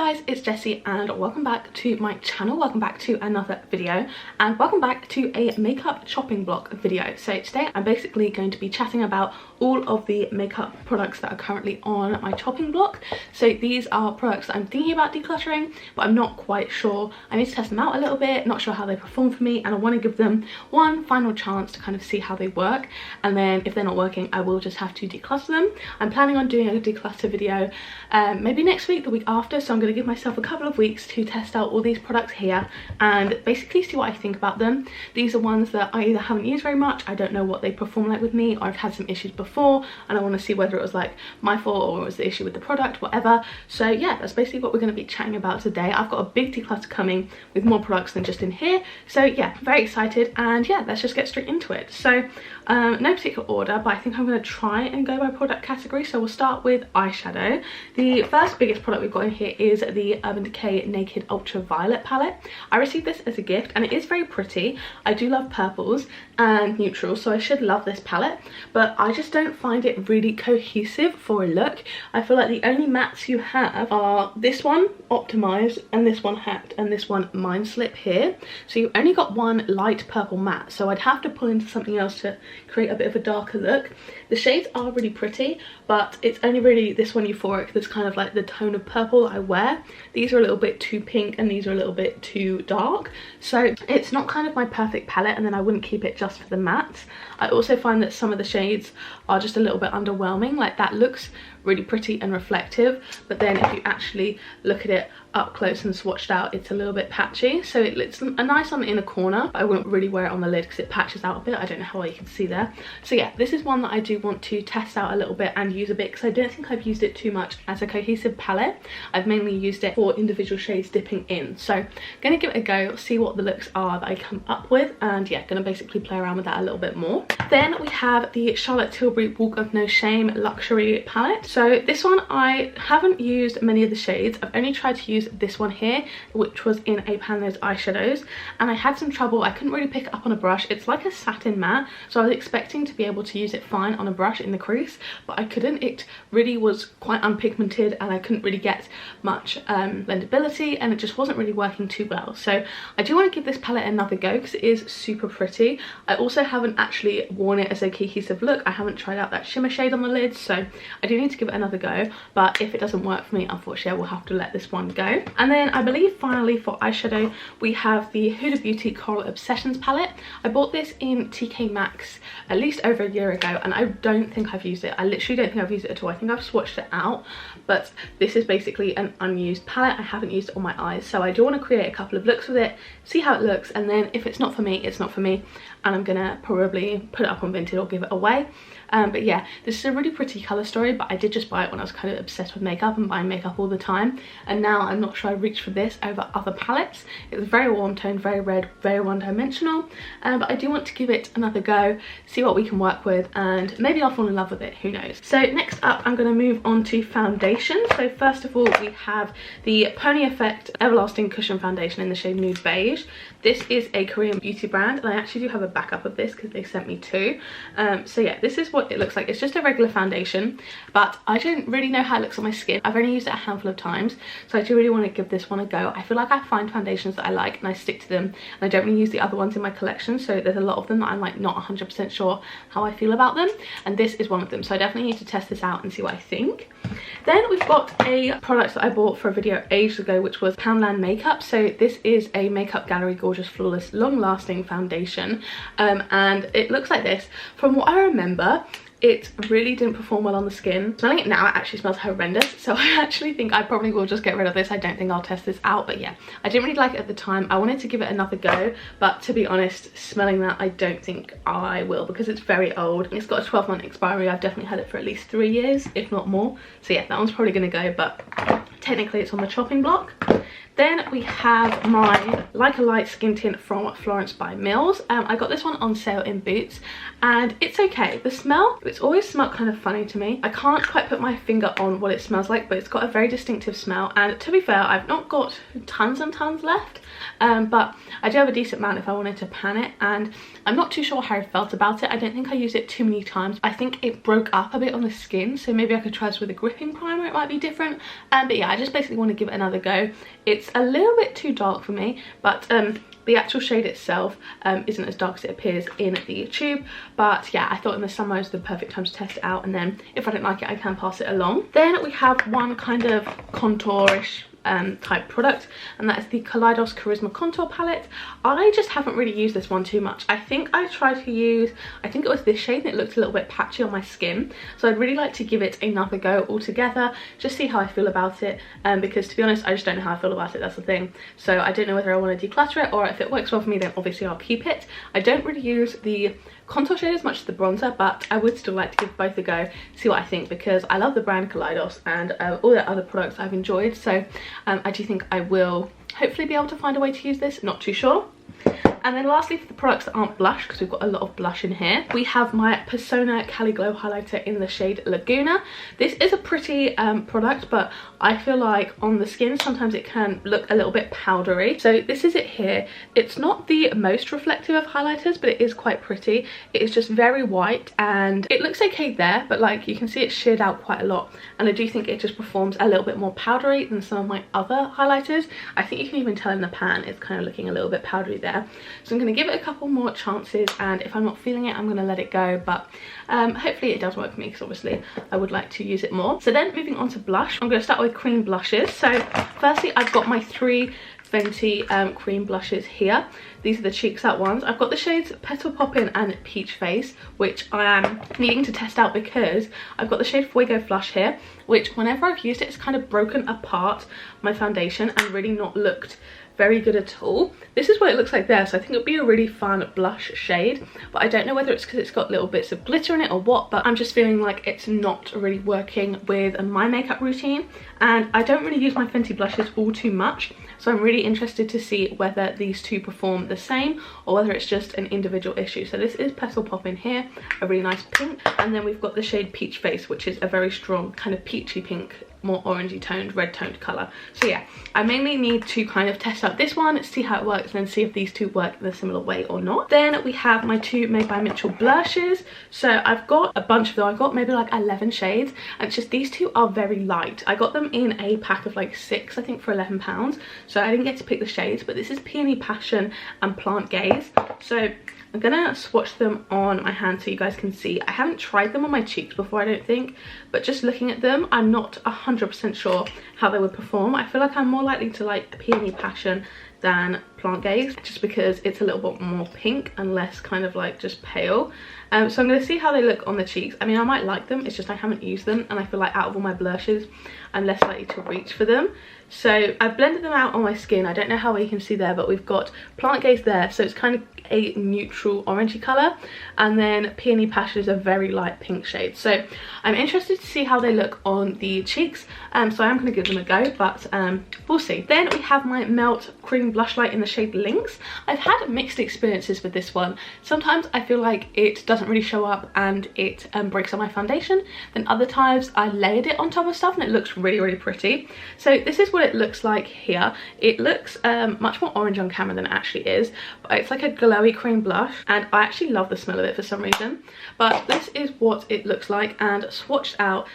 guys, it's Jessie and welcome back to my channel. Welcome back to another video and welcome back to a makeup chopping block video. So today I'm basically going to be chatting about all of the makeup products that are currently on my chopping block. So these are products that I'm thinking about decluttering, but I'm not quite sure. I need to test them out a little bit, not sure how they perform for me, and I want to give them one final chance to kind of see how they work, and then if they're not working I will just have to declutter them. I'm planning on doing a declutter video maybe next week, the week after, so I'm going to give myself a couple of weeks to test out all these products here and basically see what I think about them. These are ones that I either haven't used very much, I don't know what they perform like with me, or I've had some issues before and I want to see whether it was like my fault or it was the issue with the product, whatever. So yeah, that's basically what we're going to be chatting about today. I've got a big declutter coming with more products than just in here, so yeah, very excited, and yeah, let's just get straight into it. So no particular order, but I think I'm going to try and go by product category. So we'll start with eyeshadow. The first biggest product we've got in here is the Urban Decay Naked Ultraviolet palette. I received this as a gift and it is very pretty. I do love purples and neutrals, so I should love this palette, but I just don't find it really cohesive for a look. I feel like the only mattes you have are this one optimized and this one hacked and this one mind slip here, so you've only got one light purple matte, so I'd have to pull into something else to create a bit of a darker look. The shades are really pretty, but it's only really this one Euphoric that's kind of like the tone of purple I wear. These are a little bit too pink and these are a little bit too dark, so it's not kind of my perfect palette, and then I wouldn't keep it just for the mattes. I also find that some of the shades are just a little bit underwhelming. Like that looks really pretty and reflective, but then if you actually look at it up close and swatched out, it's a little bit patchy. So it's a nice on the inner corner, but I wouldn't really wear it on the lid because it patches out a bit. I don't know how well you can see there. So yeah, this is one that I do want to test out a little bit and use a bit, because I don't think I've used it too much as a cohesive palette. I've mainly used it for individual shades dipping in, so gonna give it a go, see what the looks are that I come up with, and yeah, gonna basically play around with that a little bit more. Then we have the Charlotte Tilbury Walk of No Shame Luxury palette. So this one I haven't used many of the shades. I've only tried to use this one here, which was in a pan those eyeshadows, and I had some trouble. I couldn't really pick it up on a brush. It's like a satin matte, so I was expecting to be able to use it fine on a brush in the crease, but I couldn't. It really was quite unpigmented and I couldn't really get much blendability, and it just wasn't really working too well. So I do want to give this palette another go because it is super pretty. I also haven't actually worn it as a cohesive look. I haven't tried out that shimmer shade on the lid, so I do need to give it another go, but if it doesn't work for me, unfortunately I will have to let this one go. And then I believe finally for eyeshadow we have the Huda Beauty Coral Obsessions palette. I bought this in TK Maxx at least over a year ago, and I don't think I've used it. I literally don't think I've used it at all. I think I've swatched it out, but this is basically an unused palette. I haven't used it on my eyes, so I do want to create a couple of looks with it, see how it looks, and then if it's not for me, it's not for me, and I'm gonna probably put it up on Vinted or give it away. But yeah, this is a really pretty colour story, but I did just buy it when I was kind of obsessed with makeup and buying makeup all the time, and now I'm not sure I reached for this over other palettes. It was very warm toned, very red, very one-dimensional, but I do want to give it another go, see what we can work with, and maybe I'll fall in love with it, who knows. So next up I'm going to move on to foundation. So first of all we have the Pony Effect Everlasting Cushion Foundation in the shade Nude Beige. This is a Korean beauty brand, and I actually do have a backup of this because they sent me two. So yeah, this is what it looks like. It's just a regular foundation, but I don't really know how it looks on my skin. I've only used it a handful of times, so I do really want to give this one a go. I feel like I find foundations that I like and I stick to them, and I don't really use the other ones in my collection, so there's a lot of them that I'm like not 100% sure how I feel about them, and this is one of them, so I definitely need to test this out and see what I think. Then we've got a product that I bought for a video ages ago, which was Poundland Makeup. So this is a Makeup Gallery Gorgeous Flawless Long Lasting Foundation, and it looks like this. From what I remember, it really didn't perform well on the skin. Smelling it now, it actually smells horrendous, so I actually think I probably will just get rid of this. I don't think I'll test this out, but yeah, I didn't really like it at the time. I wanted to give it another go, but to be honest, smelling that, I don't think I will, because it's very old. It's got a 12-month expiry. I've definitely had it for at least 3 years, if not more, so yeah, that one's probably gonna go, but technically it's on the chopping block. Then we have my Like a Light skin tint from Florence by Mills. I got this one on sale in Boots, and it's okay. The smell, it's always smelled kind of funny to me. I can't quite put my finger on what it smells like, but it's got a very distinctive smell, and to be fair, I've not got tons and tons left. but I do have a decent amount if I wanted to pan it, and I'm not too sure how I felt about it. I don't think I used it too many times. I think it broke up a bit on the skin, so maybe I could try this with a gripping primer, it might be different. But yeah, I just basically want to give it another go. It's a little bit too dark for me, but the actual shade itself isn't as dark as it appears in the tube. But yeah, I thought in the summer was the perfect time to test it out, and then if I don't like it, I can pass it along. Then we have one kind of contourish type product, and that is the Kaleidos Charisma Contour Palette. I just haven't really used this one too much. I think I tried to use, I think it was this shade, and it looked a little bit patchy on my skin, so I'd really like to give it another go altogether, just see how I feel about it, because to be honest, I just don't know how I feel about it, that's the thing. So I don't know whether I want to declutter it, or if it works well for me, then obviously I'll keep it. I don't really use the contour shade as much as the bronzer, but I would still like to give both a go, see what I think, because I love the brand Kaleidos, and all their other products I've enjoyed. So I do think I will hopefully be able to find a way to use this, not too sure. And then lastly, for the products that aren't blush, because we've got a lot of blush in here, we have my Persona Cali Glow highlighter in the shade Laguna. This is a pretty product, but I feel like on the skin sometimes it can look a little bit powdery. So this is it here. It's not the most reflective of highlighters, but it is quite pretty. It is just very white, and it looks okay there, but like you can see it's sheared out quite a lot, and I do think it just performs a little bit more powdery than some of my other highlighters. I think you can even tell in the pan it's kind of looking a little bit powdery there. So I'm going to give it a couple more chances, and if I'm not feeling it, I'm going to let it go. But hopefully it does work for me, because obviously I would like to use it more. So then moving on to blush, I'm going to start with cream blushes. So firstly, I've got my 3 Fenty cream blushes here. These are the cheeks out ones. I've got the shades Petal Poppin' and Peach Face, which I am needing to test out because I've got the shade Fuego Flush here, which whenever I've used it, it's kind of broken apart my foundation and really not looked very good at all. This is what it looks like there, so I think it would be a really fun blush shade, but I don't know whether it's because it's got little bits of glitter in it or what, but I'm just feeling like it's not really working with my makeup routine, and I don't really use my Fenty blushes all too much, so I'm really interested to see whether these two perform the same or whether it's just an individual issue. So this is Petal Poppin' here, a really nice pink, and then we've got the shade Peach Face, which is a very strong kind of peachy pink, more orangey toned, red toned colour. So yeah, I mainly need to kind of test out this one, see how it works, and then see if these two work in a similar way or not. Then we have my 2 Made by Mitchell blushes. So I've got a bunch of them. I've got maybe like 11 shades, and it's just these two are very light. I got them in a pack of like 6, I think, for £11, so I didn't get to pick the shades, but this is Peony Passion and Plant Gaze. So I'm gonna swatch them on my hand so you guys can see. I haven't tried them on my cheeks before, I don't think, but just looking at them, I'm not 100% sure how they would perform. I feel like I'm more likely to like Peony Passion than Plant Gaze, just because it's a little bit more pink and less kind of like just pale. So I'm going to see how they look on the cheeks. I mean, I might like them, it's just I haven't used them, and I feel like out of all my blushes, I'm less likely to reach for them. So I've blended them out on my skin. I don't know how well you can see there, but we've got Plant Gaze there, so it's kind of a neutral orangey colour, and then Peony Passion is a very light pink shade. So I'm interested to see how they look on the cheeks, so I am going to give them a go, but we'll see. Then we have my Melt Cream Blush Light in the shade Lynx. I've had mixed experiences with this one. Sometimes I feel like it doesn't really show up and it breaks on my foundation, then other times I layered it on top of stuff and it looks really, really pretty. So this is what it looks like here. It looks much more orange on camera than it actually is, but it's like a glowy cream blush, and I actually love the smell of it for some reason. But this is what it looks like, and swatched out,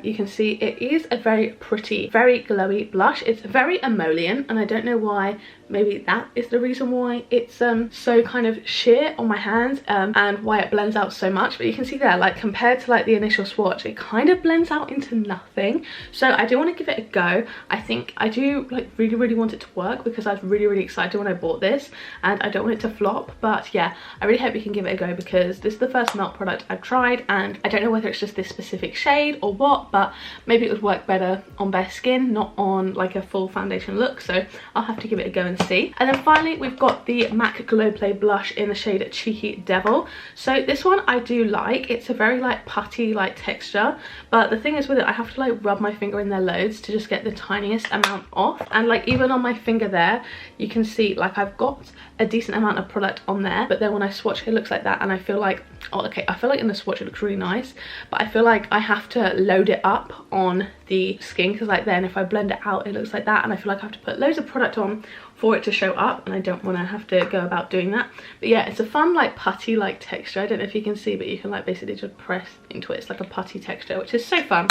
you can see it is a very pretty, very glowy blush. It's very emollient, and I don't know why. Maybe that is the reason why it's so kind of sheer on my hands, and why it blends out so much. But you can see there, like compared to like the initial swatch, it kind of blends out into nothing. So I do want to give it a go. I think I do like really, really want it to work, because I was really, really excited when I bought this, and I don't want it to flop. But yeah, I really hope you can give it a go, because this is the first melt product I've tried, and I don't know whether it's just this specific shade or what, but maybe it would work better on bare skin, not on like a full foundation look. So I'll have to give it a go and see. And then finally, we've got the MAC Glow Play blush in the shade Cheeky Devil. So this one I do like. It's a very like putty like texture, but the thing is with it, I have to like rub my finger in there loads to just get the tiniest amount off. And like even on my finger there, you can see like I've got a decent amount of product on there, but then when I swatch it looks like that, and I feel like, oh okay, I feel like in the swatch it looks really nice, but I feel like I have to load it up on the skin, because like then if I blend it out it looks like that, and I feel like I have to put loads of product on for it to show up, and I don't want to have to go about doing that. But yeah, it's a fun like putty like texture. I don't know if you can see, but you can like basically just press into it. It's like a putty texture, which is so fun.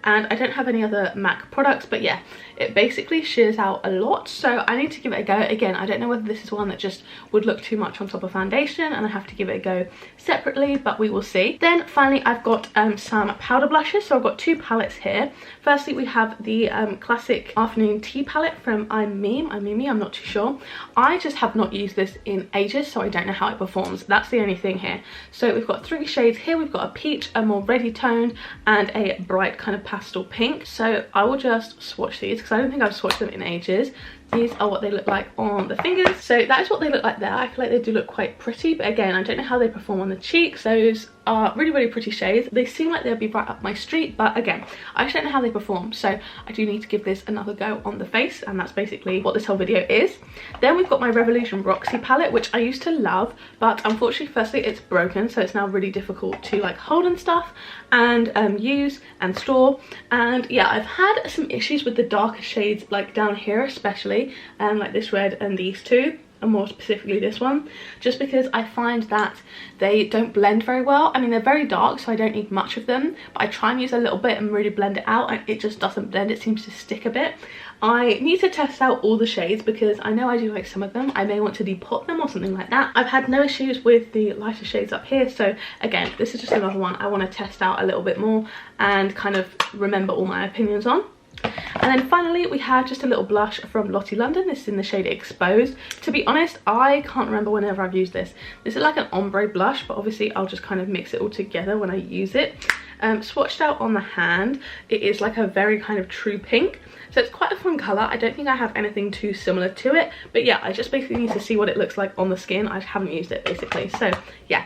And I don't have any other MAC products, but yeah, it basically shears out a lot, so I need to give it a go. Again, I don't know whether this is one that just would look too much on top of foundation and I have to give it a go separately, but we will see. Then finally I've got some powder blushes. So I've got two palettes here. Firstly we have the classic afternoon tea palette from I'm not too sure. I just have not used this in ages, so I don't know how it performs. That's the only thing here. So we've got 3 shades here. We've got a peach, a more reddy toned, and a bright kind of pastel pink. So I will just swatch these because I don't think I've swatched them in ages. These are what they look like on the fingers. So that is what they look like there. I feel like they do look quite pretty, but again, I don't know how they perform on the cheeks. Those are really, really pretty shades. They seem like they'll be right up my street, but again, I just don't know how they perform. So I do need to give this another go on the face, and that's basically what this whole video is. Then we've got my Revolution Roxy palette, which I used to love, but unfortunately, firstly, it's broken, so it's now really difficult to like hold and stuff and use and store. And yeah, I've had some issues with the darker shades, like down here especially, like this red and these two, and more specifically this one, just because I find that they don't blend very well. I mean, they're very dark, so I don't need much of them, but I try and use a little bit and really blend it out, and it just doesn't blend. It seems to stick a bit. I need to test out all the shades because I know I do like some of them. I may want to depot them or something like that. I've had no issues with the lighter shades up here, so again, this is just another one I want to test out a little bit more and kind of remember all my opinions on. And then finally we have just a little blush from Lottie London. This is in the shade Exposed. To be honest, I can't remember whenever I've used this. This is like an ombre blush, but obviously I'll just kind of mix it all together when I use it. Swatched out on the hand, it is like a very kind of true pink, so it's quite a fun colour. I don't think I have anything too similar to it, but yeah, I just basically need to see what it looks like on the skin. I haven't used it basically, so yeah.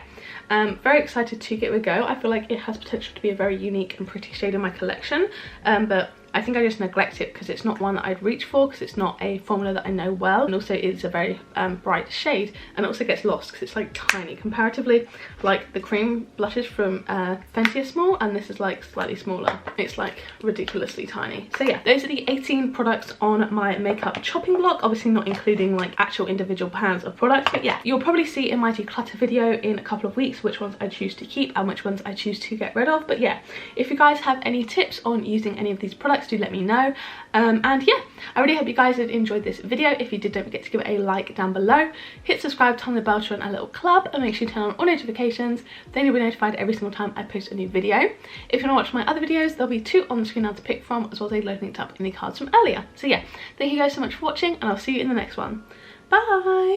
Very excited to give it a go. I feel like it has potential to be a very unique and pretty shade in my collection, but I think I just neglect it because it's not one that I'd reach for, because it's not a formula that I know well, and also it's a very bright shade, and it also gets lost because it's like tiny comparatively. Like the cream blushes from Fenty are small, and this is like slightly smaller. It's like ridiculously tiny. So yeah, those are the 18 products on my makeup chopping block, obviously not including like actual individual pans of products, but yeah, you'll probably see in my declutter video in a couple of weeks which ones I choose to keep and which ones I choose to get rid of. But yeah, if you guys have any tips on using any of these products, do let me know. And yeah, I really hope you guys had enjoyed this video. If you did, don't forget to give it a like down below, hit subscribe, turn the bell to join our little club, and make sure you turn on all notifications, then you'll be notified every single time I post a new video. If you want to watch my other videos, there'll be 2 on the screen now to pick from, as well as a load linked up in the cards from earlier. So yeah, thank you guys so much for watching, and I'll see you in the next one. Bye.